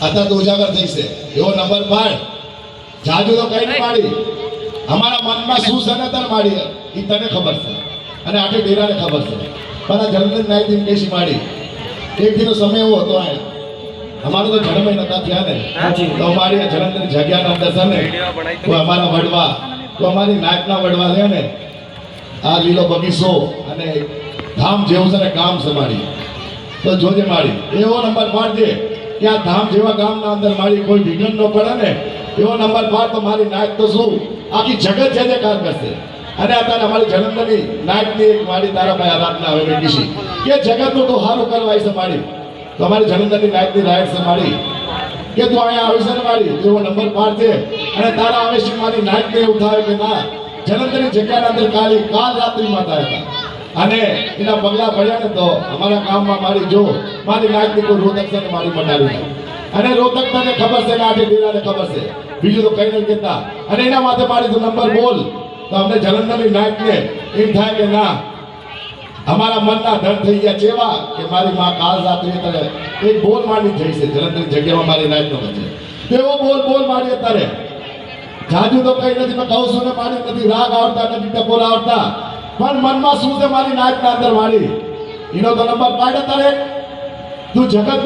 અત્યારે તો ઉજાગર થઈ છે એવો નંબર પાડ જાજુ તો કઈ નહીં માડી અમારા મનમાં શું છે ને તને માડી એ તને ખબર છે અને આખી ડેરાને ખબર છે પણ આ જલંધર નાઈ દિન કેસી માડી એક દિનો સમય એવો હતો આ અમારો તો જન્મ નતા થયા ને તો અમારી આ જલંધર જગ્યાના અંદર છે ને તો અમારા વડવા તો અમારી નાયકના વડવા છે ને આ લીલો બગીચો અને ધામ જેવું છે ને ગામ છે મારી તો જોજે મારી એવો નંબર પાડજે કે આ ધામ જેવા ગામના અંદર મારી કોઈ વિઘ્ન ન પડે ને એવો નંબર પાડ તો મારી નાયક તો શું આખી જગત છે જે કાર કરશે અને અત્યારે અમારી જલંધરની નાયકની એક મારી તારા ભાઈ આરાધના હવે બેઠી કે જગતનું તો સારું કરવા છે મારી તો અમારી જલંધરની નાયકની રાઈટ છે મારી કે તું અહીંયા આવી છે ને મારી એવો નંબર પાડજે અને તારા આવેશી મારી નાયકને એવું થાય કે ના જલંધરની જગ્યાના અંદર કાલ રાત્રિમાં થયા હતા અને એના પગલા પડ્યા ને તો અમારા ગામમાં મારી જો મારી નાયકની કોઈ રોતક છે ને મારી મટાડી અને રોતક તને ખબર છે ને આઠે ડેરાને ખબર છે બીજું તો કઈ નથી કહેતા અને એના માથે મારી તું નંબર બોલ તો અમને જલંધરની નાયકને એમ થાય કે ના અમારા મનના ધન થઈ ગયા ચેવા કે મારી માં કાલ રાત્રે તને એક બોલ માંડી જઈ છે જલંધરની જગ્યામાં મારી નાયકનો બચે તો એવો બોલ મારી અત્યારે જાજુ તો કઈ નથી મેં કહું છું ને મારી નથી રાગ આવડતા નથી ટકોર આવડતા પણ મનમાં શું છે મારી નાયકના અંદર મારી એનો તો નંબર પાડે તારે તું જગત